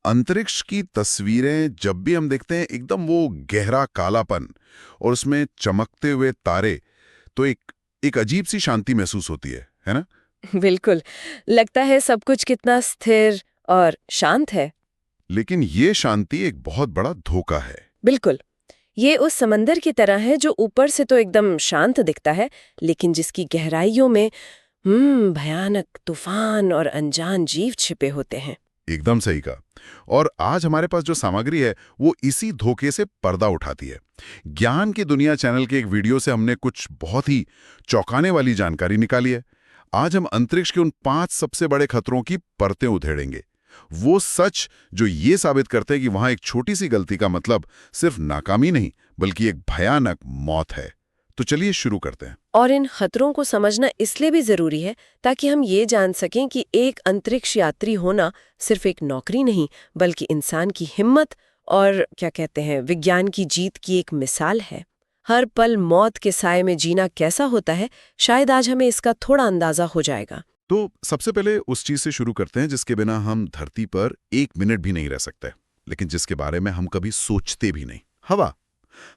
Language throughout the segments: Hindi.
अंतरिक्ष की तस्वीरें जब भी हम देखते हैं एकदम वो गहरा कालापन और उसमें चमकते हुए तारे, तो एक अजीब सी शांति महसूस होती है ना? बिल्कुल। लगता है सब कुछ कितना स्थिर और शांत है। लेकिन ये शांति एक बहुत बड़ा धोखा है। बिल्कुल। ये उस समंदर की तरह है जो ऊपर से तो एकदम शांत दिखता है, लेकिन जिसकी गहराइयों में भयानक तूफान और अनजान जीव छिपे होते हैं। एकदम सही कहा। और आज हमारे पास जो सामग्री है वो इसी धोखे से पर्दा उठाती है। ज्ञान की दुनिया चैनल के एक वीडियो से हमने कुछ बहुत ही चौंकाने वाली जानकारी निकाली है। आज हम अंतरिक्ष के उन 5 सबसे बड़े खतरों की परतें उधेड़ेंगे। वो सच जो ये साबित करते हैं कि वहां एक छोटी सी गलती का मतलब सिर्फ नाकामी नहीं बल्कि एक भयानक मौत है। तो चलिए शुरू करते हैं। और इन खतरों को समझना इसलिए भी जरूरी है ताकि हम ये जान सकें कि एक अंतरिक्ष यात्री होना सिर्फ एक नौकरी नहीं, बल्कि इंसान की हिम्मत और क्या कहते हैं विज्ञान की जीत की एक मिसाल है। हर पल मौत के साए में जीना कैसा होता है, शायद आज हमें इसका थोड़ा अंदाजा हो जाएगा। तो सबसे पहले उस चीज से शुरू करते हैं जिसके बिना हम धरती पर 1 मिनट भी नहीं रह सकते, लेकिन जिसके बारे में हम कभी सोचते भी नहीं। हवा।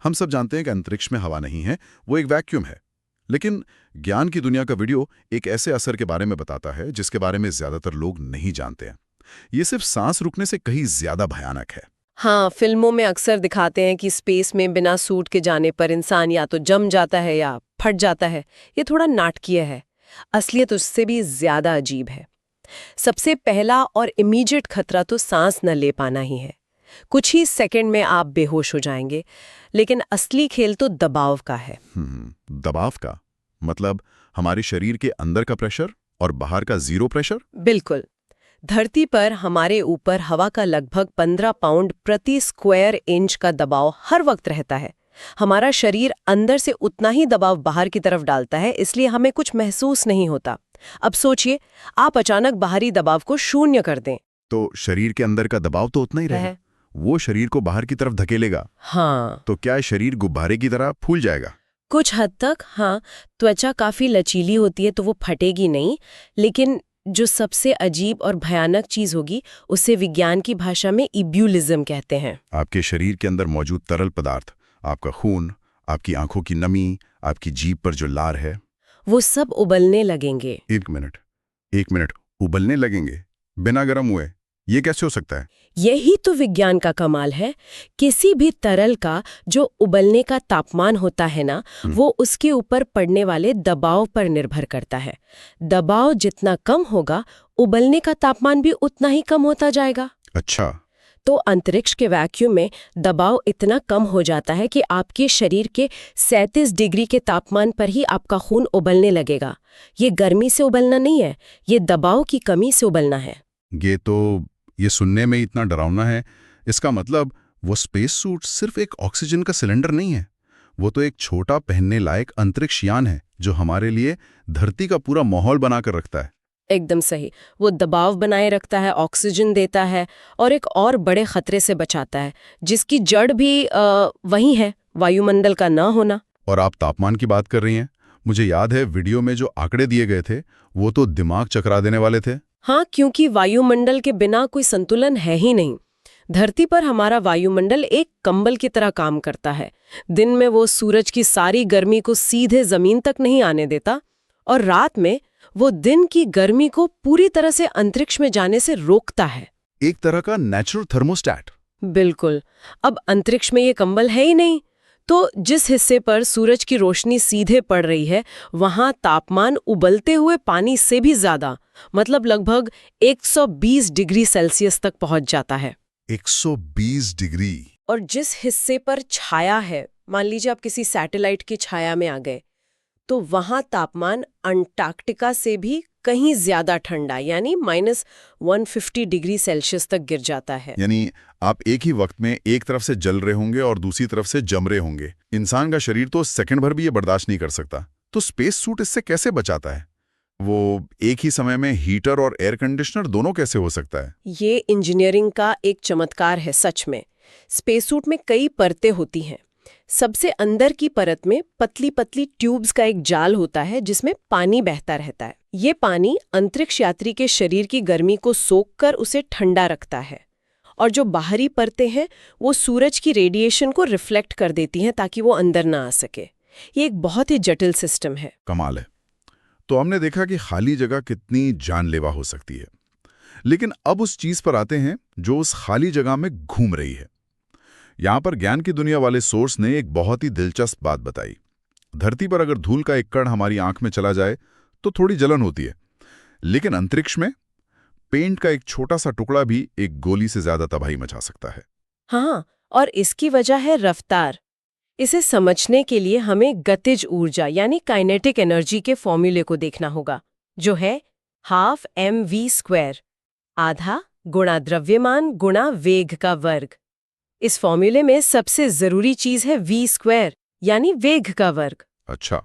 हम सब जानते हैं कि अंतरिक्ष में हवा नहीं है, वो एक वैक्यूम है। लेकिन ज्ञान की दुनिया का वीडियो एक ऐसे असर के बारे में बताता है जिसके बारे में ज्यादातर लोग नहीं जानते हैं। ये सिर्फ सांस रुकने से कहीं ज्यादा भयानक है। हाँ, फिल्मों में अक्सर दिखाते हैं कि स्पेस में बिना सूट के जाने पर इंसान या तो जम जाता है या फट जाता है। ये थोड़ा नाटकीय है। असलियत उससे भी ज्यादा अजीब है। सबसे पहला और इमीडिएट खतरा तो सांस न ले पाना ही है। कुछ ही सेकंड में आप बेहोश हो जाएंगे। लेकिन असली खेल तो दबाव का है। दबाव का मतलब हमारे शरीर के अंदर का प्रेशर और बाहर का 0 प्रेशर? बिल्कुल। धरती पर हमारे ऊपर हवा का लगभग 15 पाउंड प्रति स्क्वायर इंच का दबाव हर वक्त रहता है। हमारा शरीर अंदर से उतना ही दबाव बाहर की तरफ डालता है, इसलिए हमें कुछ महसूस नहीं होता। अब सोचिए, आप अचानक बाहरी दबाव को शून्य कर दें तो शरीर के अंदर का दबाव तो उतना ही रहेगा। वो शरीर को बाहर की तरफ धकेलेगा। हाँ। तो क्या शरीर गुब्बारे की तरह फूल जाएगा? कुछ हद तक हाँ। त्वचा काफी लचीली होती है तो वो फटेगी नहीं, लेकिन जो सबसे अजीब और भयानक चीज होगी उसे विज्ञान की भाषा में इब्यूलिज्म कहते हैं। आपके शरीर के अंदर मौजूद तरल पदार्थ, आपका खून, आपकी आंखों की नमी, आपकी जीभ पर जो लार है, वो सब उबलने लगेंगे। एक मिनट उबलने लगेंगे बिना गर्म हुए? ये कैसे हो सकता है? यही तो विज्ञान का कमाल है। किसी भी तरल का जो उबलने का तापमान होता है ना, वो उसके ऊपर पड़ने वाले दबाव पर निर्भर करता है। दबाव जितना कम होगा, उबलने का तापमान भी उतना ही कम होता जाएगा। अच्छा। तो अंतरिक्ष के वैक्यूम में दबाव इतना कम हो जाता है कि आपके शरीर के 37 डिग्री के तापमान पर ही आपका खून उबलने लगेगा। ये गर्मी से उबलना नहीं है, ये दबाव की कमी से उबलना है। ये सुनने में इतना डरावना है। इसका मतलब वो स्पेस सूट सिर्फ एक ऑक्सीजन का सिलेंडर नहीं है, वो तो एक छोटा पहनने लायक अंतरिक्ष यान है जो हमारे लिए धरती का पूरा माहौल बनाकर रखता है। एकदम सही। वो दबाव बनाए रखता है, ऑक्सीजन देता है और एक और बड़े खतरे से बचाता है जिसकी जड़ भी वही है, वायुमंडल का ना होना। और आप तापमान की बात कर रही हैं। मुझे याद है वीडियो में जो आंकड़े दिए गए थे वो तो दिमाग चकरा देने वाले थे। हाँ, क्योंकि वायुमंडल के बिना कोई संतुलन है ही नहीं। धरती पर हमारा वायुमंडल एक कंबल की तरह काम करता है। दिन में वो सूरज की सारी गर्मी को सीधे जमीन तक नहीं आने देता और रात में वो दिन की गर्मी को पूरी तरह से अंतरिक्ष में जाने से रोकता है। एक तरह का नेचुरल थर्मोस्टैट। बिल्कुल। अब अंतरिक्ष में ये कंबल है ही नहीं, तो जिस हिस्से पर सूरज की रोशनी सीधे पड़ रही है वहां तापमान उबलते हुए पानी से भी ज्यादा, मतलब लगभग 120 डिग्री सेल्सियस तक पहुंच जाता है। 120 डिग्री। और जिस हिस्से पर छाया है, मान लीजिए आप किसी सैटेलाइट की छाया में आ गए, तो वहां तापमान अंटार्कटिका से भी कहीं ज्यादा ठंडा, यानी -150 डिग्री सेल्सियस तक गिर जाता है। यानी आप एक ही वक्त में एक तरफ से जल रहे होंगे और दूसरी तरफ से जम रहे होंगे। इंसान का शरीर तो सेकंड भर भी ये बर्दाश्त नहीं कर सकता। तो स्पेस सूट इससे कैसे बचाता है? वो एक ही समय में हीटर और एयर कंडीशनर दोनों कैसे हो सकता है? ये इंजीनियरिंग का एक चमत्कार है सच में। स्पेस सूट में कई परतें होती हैं। सबसे अंदर की परत में पतली पतली ट्यूब्स का एक जाल होता है जिसमें पानी बहता रहता है। ये पानी अंतरिक्ष यात्री के शरीर की गर्मी को सोखकर उसे ठंडा रखता है। और जो बाहरी परतें हैं वो सूरज की रेडिएशन को रिफ्लेक्ट कर देती हैं ताकि वो अंदर ना आ सके। ये एक बहुत ही जटिल सिस्टम है। कमाल है। तो हमने देखा कि खाली जगह कितनी जानलेवा हो सकती है, लेकिन अब उस चीज पर आते हैं जो उस खाली जगह में घूम रही है। यहां पर ज्ञान की दुनिया वाले सोर्स ने एक बहुत ही दिलचस्प बात बताई। धरती पर अगर धूल का एक कण हमारी आंख में चला जाए तो थोड़ी जलन होती है, लेकिन अंतरिक्ष में पेंट का एक छोटा सा टुकड़ा भी एक गोली से ज्यादा तबाही मचा सकता है। हाँ, और इसकी वजह है रफ्तार। इसे समझने के लिए हमें गतिज ऊर्जा यानी काइनेटिक एनर्जी के फॉर्मूले को देखना होगा, जो है ½ mv², आधा गुणा द्रव्यमान गुणा वेग का वर्ग। इस फॉर्मूले में सबसे जरूरी चीज है v², यानी वेग का वर्ग। अच्छा,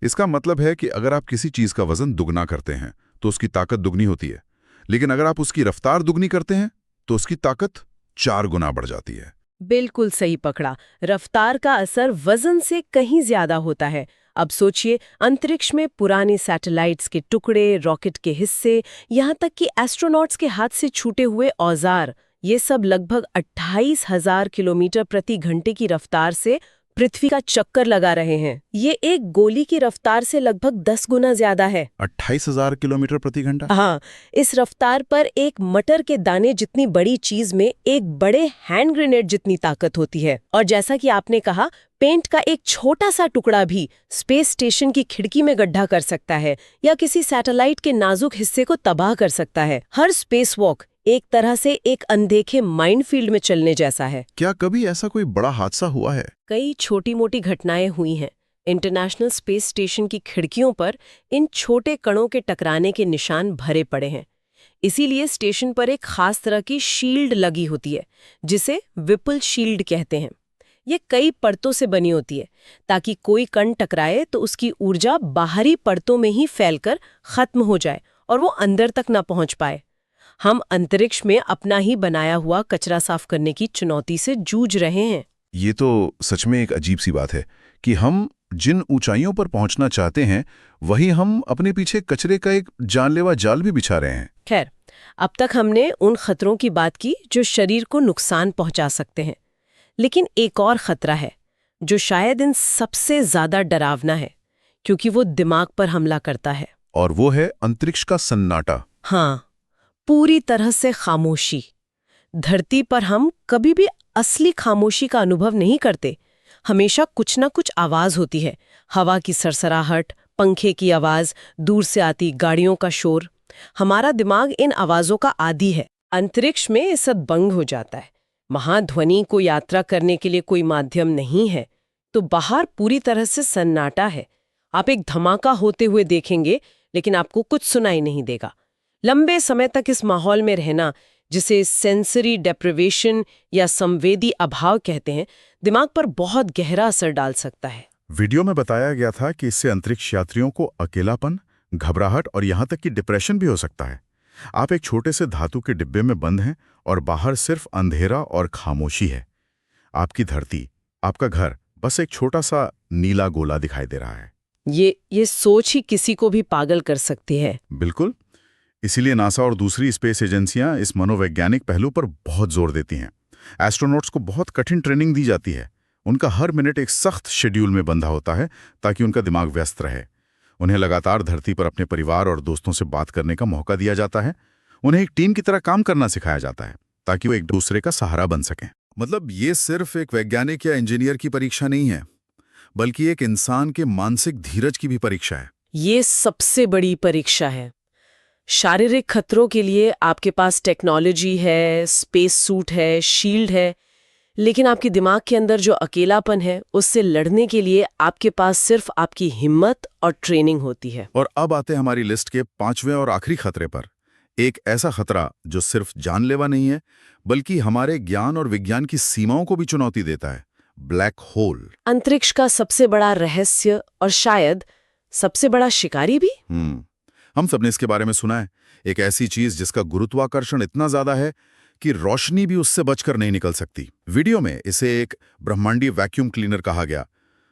इसका मतलब है कि अगर आप किसी चीज का वजन दुगना करते हैं तो उसकी ताकत दुगनी होती है, लेकिन अगर आप उसकी रफ्तार दुगनी करते हैं तो उसकी ताकत 4 गुना बढ़ जाती है। बिल्कुल सही पकड़ा। रफ्तार का असर वजन से कहीं ज्यादा होता है। अब सोचिए, अंतरिक्ष में पुराने सैटेलाइट्स के टुकड़े, रॉकेट के हिस्से, यहाँ तक कि एस्ट्रोनॉट्स के हाथ से छूटे हुए औजार, ये सब लगभग 28,000 किलोमीटर प्रति घंटे की रफ्तार से पृथ्वी का चक्कर लगा रहे हैं। ये एक गोली की रफ्तार से लगभग 10 गुना ज्यादा है। 28,000 किलोमीटर प्रति घंटा? हाँ, इस रफ्तार पर एक मटर के दाने जितनी बड़ी चीज में एक बड़े हैंड ग्रेनेड जितनी ताकत होती है। और जैसा कि आपने कहा, पेंट का एक छोटा सा टुकड़ा भी स्पेस स्टेशन की खिड़की में गड्ढा कर सकता है या किसी सैटेलाइट के नाजुक हिस्से को तबाह कर सकता है। हर स्पेस वॉक एक तरह से एक अनदेखे माइनफील्ड में चलने जैसा है। क्या कभी ऐसा कोई बड़ा हादसा हुआ है? कई छोटी-मोटी घटनाएं हुई हैं। इंटरनेशनल स्पेस स्टेशन की खिड़कियों पर इन छोटे कणों के टकराने के निशान भरे पड़े हैं। इसीलिए स्टेशन पर एक खास तरह की शील्ड लगी होती है, जिसे विपुल शील्ड कहते हैं। ये कई परतों से बनी होती है ताकि कोई कण टकराए तो उसकी ऊर्जा बाहरी परतों में ही फैलकर खत्म हो जाए और वो अंदर तक ना पहुंच पाए। हम अंतरिक्ष में अपना ही बनाया हुआ कचरा साफ करने की चुनौती से जूझ रहे हैं। ये तो सच में एक अजीब सी बात है कि हम जिन ऊंचाइयों पर पहुंचना चाहते हैं, वही हम अपने पीछे कचरे का एक जानलेवा जाल भी बिछा रहे हैं। खैर, अब तक हमने उन खतरों की बात की जो शरीर को नुकसान पहुंचा सकते हैं, लेकिन एक और खतरा है जो शायद इन सबसे ज्यादा डरावना है, क्योंकि वो दिमाग पर हमला करता है। और वो है अंतरिक्ष का सन्नाटा। हाँ, पूरी तरह से खामोशी। धरती पर हम कभी भी असली खामोशी का अनुभव नहीं करते। हमेशा कुछ ना कुछ आवाज होती है। हवा की सरसराहट, पंखे की आवाज, दूर से आती गाड़ियों का शोर। हमारा दिमाग इन आवाजों का आदी है। अंतरिक्ष में ये सब बंद हो जाता है। महाध्वनि को यात्रा करने के लिए कोई माध्यम नहीं है, तो बाहर पूरी तरह से सन्नाटा है। आप एक धमाका होते हुए देखेंगे, लेकिन आपको कुछ सुनाई नहीं देगा। लंबे समय तक इस माहौल में रहना, जिसे सेंसरी डेप्रिवेशन या संवेदी अभाव कहते हैं, दिमाग पर बहुत गहरा असर डाल सकता है। वीडियो में बताया गया था कि इससे अंतरिक्ष यात्रियों को अकेलापन, घबराहट और यहां तक कि डिप्रेशन भी हो सकता है। आप एक छोटे से धातु के डिब्बे में बंद हैं और बाहर सिर्फ अंधेरा और खामोशी है। आपकी धरती, आपका घर बस एक छोटा सा नीला गोला दिखाई दे रहा है। ये सोच ही किसी को भी पागल कर सकती है। बिल्कुल। इसीलिए नासा और दूसरी स्पेस एजेंसियां इस मनोवैज्ञानिक पहलू पर बहुत जोर देती हैं। एस्ट्रोनॉट्स को बहुत कठिन ट्रेनिंग दी जाती है। उनका हर मिनट एक सख्त शेड्यूल में बंधा होता है ताकि उनका दिमाग व्यस्त रहे। उन्हें लगातार धरती पर अपने परिवार और दोस्तों से बात करने का मौका दिया जाता है। उन्हें एक टीम की तरह काम करना सिखाया जाता है ताकि वो एक दूसरे का सहारा बन सकें। मतलब ये सिर्फ एक वैज्ञानिक या इंजीनियर की परीक्षा नहीं है, बल्कि एक इंसान के मानसिक धीरज की भी परीक्षा है। ये सबसे बड़ी परीक्षा है। शारीरिक खतरों के लिए आपके पास टेक्नोलॉजी है, स्पेस सूट है, शील्ड है, लेकिन आपके दिमाग के अंदर जो अकेलापन है, उससे लड़ने के लिए आपके पास सिर्फ आपकी हिम्मत और ट्रेनिंग होती है। और अब आते हैं हमारी लिस्ट के 5वें और आखिरी खतरे पर। एक ऐसा खतरा जो सिर्फ जानलेवा नहीं है, बल्कि हमारे ज्ञान और विज्ञान की सीमाओं को भी चुनौती देता है। Black hole. अंतरिक्ष का सबसे बड़ा रहस्य और शायद सबसे बड़ा शिकारी भी। हम सबने इसके बारे में सुना है। एक ऐसी चीज जिसका गुरुत्वाकर्षण इतना ज्यादा है कि रोशनी भी उससे बचकर नहीं निकल सकती। वीडियो में इसे एक ब्रह्मांडीय वैक्यूम क्लीनर कहा गया,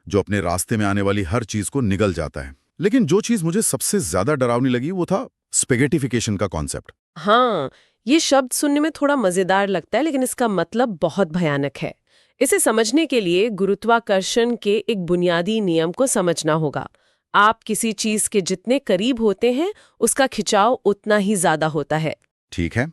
जो अपने रास्ते में आने वाली हर चीज को निगल जाता है। लेकिन जो चीज मुझे सबसे ज्यादा डरावनी लगी वो था स्पेगेटिफिकेशन का कॉन्सेप्ट। हाँ, ये शब्द सुनने में थोड़ा मजेदार लगता है, लेकिन इसका मतलब बहुत भयानक है। इसे समझने के लिए गुरुत्वाकर्षण के एक बुनियादी नियम को समझना होगा। आप किसी चीज के जितने करीब होते हैं, उसका खिंचाव उतना ही ज्यादा होता है। ठीक है।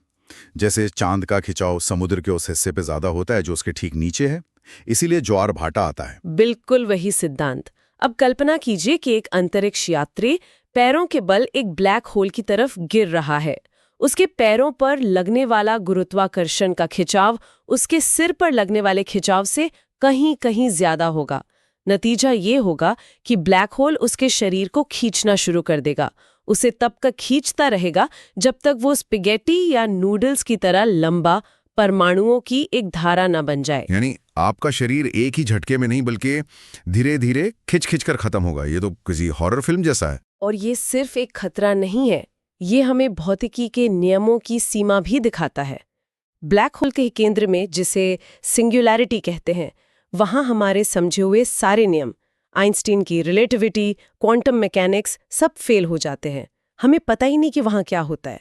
जैसे चांद का खिंचाव समुद्र के उस हिस्से पे ज्यादा होता है जो उसके ठीक नीचे है, इसीलिए ज्वार भाटा आता है। बिल्कुल वही सिद्धांत। अब कल्पना कीजिए कि एक अंतरिक्ष यात्री पैरों के बल एक ब्लैक होल की तरफ गिर रहा है। उसके पैरों पर लगने वाला गुरुत्वाकर्षण का खिंचाव उसके सिर पर लगने वाले खिंचाव से कहीं कहीं ज्यादा होगा। नतीजा ये होगा कि ब्लैक होल उसके शरीर को खींचना शुरू कर देगा। उसे तब तक खींचता रहेगा जब तक वो स्पेगेटी या नूडल्स की तरह लंबा, परमाणुओं की एक धारा न बन जाए। यानी आपका शरीर एक ही झटके में नहीं बल्कि धीरे धीरे खिंच खिंच कर खत्म होगा। ये तो किसी हॉरर फिल्म जैसा है। और ये सिर्फ एक खतरा नहीं है, ये हमें भौतिकी के नियमों की सीमा भी दिखाता है। ब्लैक होल के केंद्र में, जिसे सिंगुलैरिटी कहते हैं, वहां हमारे समझे हुए सारे नियम, आइंस्टीन की रिलेटिविटी, क्वांटम मैकेनिक्स, सब फेल हो जाते हैं। हमें पता ही नहीं कि वहां क्या होता है।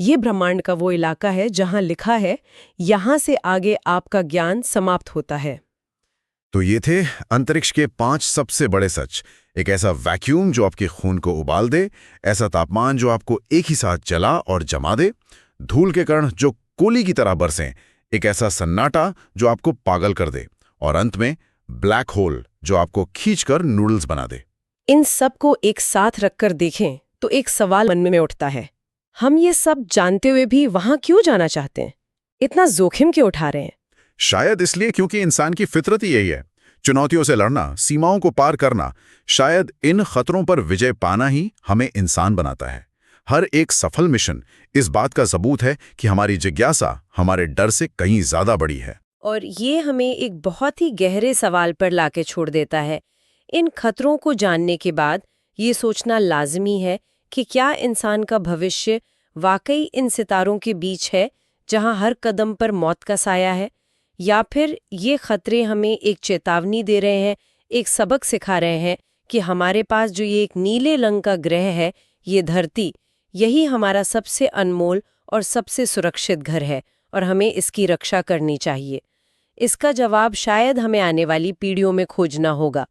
ये ब्रह्मांड का वो इलाका है जहां लिखा है, यहां से आगे आपका ज्ञान समाप्त होता है। तो ये थे अंतरिक्ष के 5 सबसे बड़े सच। एक ऐसा वैक्यूम जो आपके खून को उबाल दे, ऐसा तापमान जो आपको एक ही साथ जला और जमा दे, धूल के कण जो कोली की तरह बरसें, एक ऐसा सन्नाटा जो आपको पागल कर दे, और अंत में ब्लैक होल जो आपको खींचकर नूडल्स बना दे। इन सब को एक साथ रखकर देखें तो एक सवाल मन में उठता है, हम ये सब जानते हुए भी वहां क्यों जाना चाहते हैं? इतना जोखिम क्यों उठा रहे हैं? शायद इसलिए क्योंकि इंसान की फितरत ही यही है, चुनौतियों से लड़ना, सीमाओं को पार करना। शायद इन खतरों पर विजय पाना ही हमें इंसान बनाता है। हर एक सफल मिशन इस बात का सबूत है कि हमारी जिज्ञासा हमारे डर से कहीं ज्यादा बड़ी है। और ये हमें एक बहुत ही गहरे सवाल पर लाके छोड़ देता है। इन खतरों को जानने के बाद ये सोचना लाजमी है कि क्या इंसान का भविष्य वाकई इन सितारों के बीच है जहां हर कदम पर मौत का साया है, या फिर ये खतरे हमें एक चेतावनी दे रहे हैं, एक सबक सिखा रहे हैं कि हमारे पास जो ये एक नीले रंग का ग्रह है, ये धरती, यही हमारा सबसे अनमोल और सबसे सुरक्षित घर है और हमें इसकी रक्षा करनी चाहिए। इसका जवाब शायद हमें आने वाली पीढ़ियों में खोजना होगा।